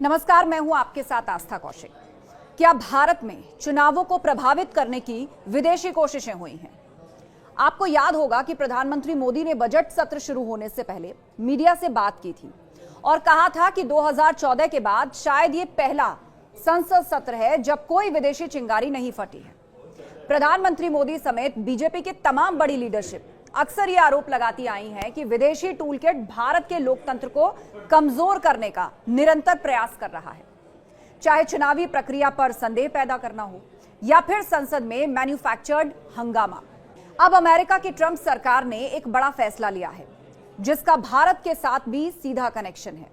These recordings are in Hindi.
नमस्कार, मैं हूं आपके साथ आस्था कौशिक। क्या भारत में चुनावों को प्रभावित करने की विदेशी कोशिशें हुई हैं? आपको याद होगा कि प्रधानमंत्री मोदी ने बजट सत्र शुरू होने से पहले मीडिया से बात की थी और कहा था कि 2014 के बाद शायद ये पहला संसद सत्र है जब कोई विदेशी चिंगारी नहीं फटी है। प्रधानमंत्री मोदी समेत बीजेपी की तमाम बड़ी लीडरशिप अक्सर ये आरोप लगाती आई है कि विदेशी टूलकिट भारत के लोकतंत्र को कमजोर करने का निरंतर प्रयास कर रहा है, चाहे चुनावी प्रक्रिया पर संदेह पैदा करना हो या फिर संसद में मैन्युफैक्चर्ड हंगामा। अब अमेरिका की ट्रंप सरकार ने एक बड़ा फैसला लिया है जिसका भारत के साथ भी सीधा कनेक्शन है।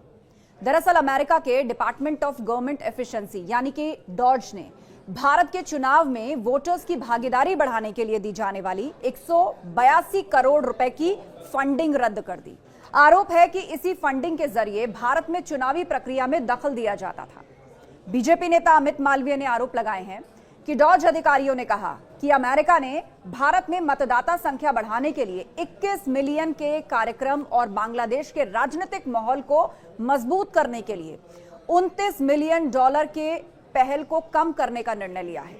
दरअसल अमेरिका के डिपार्टमेंट ऑफ गवर्नमेंट एफिशिएंसी यानी कि डॉज ने भारत के चुनाव में वोटर्स की भागीदारी बढ़ाने के लिए दी जाने वाली 182 करोड़ रुपए की फंडिंग रद्द कर दी। आरोप है कि इसी फंडिंग के जरिए भारत में चुनावी प्रक्रिया में दखल दिया जाता था। बीजेपी नेता अमित मालवीय ने आरोप लगाए हैं कि डॉज अधिकारियों ने कहा कि अमेरिका ने भारत में मतदाता संख्या बढ़ाने के लिए 21 मिलियन के कार्यक्रम और बांग्लादेश के राजनीतिक माहौल को मजबूत करने के लिए $29 मिलियन के पहल को कम करने का निर्णय लिया है।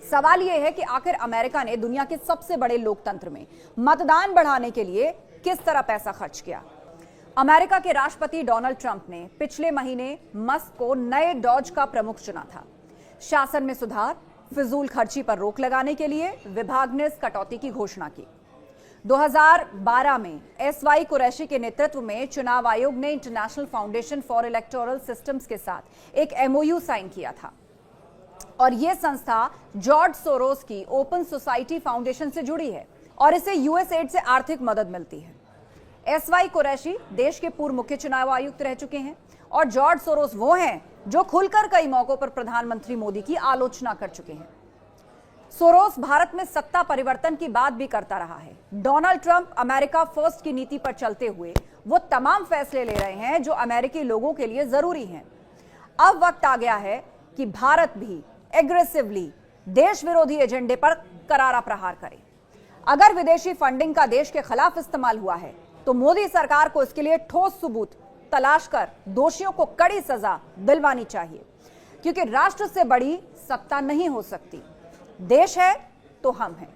सवाल यह है कि आखिर अमेरिका ने दुनिया के सबसे बड़े लोकतंत्र में मतदान बढ़ाने के लिए किस तरह पैसा खर्च किया। अमेरिका के राष्ट्रपति डोनाल्ड ट्रंप ने पिछले महीने मस्क को नए डॉज का प्रमुख चुना था। शासन में सुधार, फिजूल खर्ची पर रोक लगाने के लिए विभाग ने इस कटौती की घोषणा की। 2012 में एसवाई कुरैशी के नेतृत्व में चुनाव आयोग ने international foundation for electoral systems के साथ एक एमओयू साइन किया था और यह संस्था जॉर्ज सोरोस की ओपन सोसाइटी फाउंडेशन से जुड़ी है और इसे यूएसएड से आर्थिक मदद मिलती है। एसवाई कुरैशी देश के पूर्व मुख्य चुनाव आयुक्त रह चुके हैं और जॉर्ज सोरोस वो हैं जो खुलकर कई मौकों पर प्रधानमंत्री मोदी की आलोचना कर चुके हैं। सोरोस भारत में सत्ता परिवर्तन की बात भी करता रहा है। डोनाल्ड ट्रंप अमेरिका फर्स्ट की नीति पर चलते हुए वो तमाम फैसले ले रहे हैं जो अमेरिकी लोगों के लिए जरूरी हैं। अब वक्त आ गया है कि भारत भी एग्रेसिवली देश विरोधी एजेंडे पर करारा प्रहार करे। अगर विदेशी फंडिंग का देश के खिलाफ इस्तेमाल हुआ है तो मोदी सरकार को इसके लिए ठोस सबूत तलाश कर दोषियों को कड़ी सजा दिलवानी चाहिए, क्योंकि राष्ट्र से बड़ी सत्ता नहीं हो सकती। देश है तो हम हैं।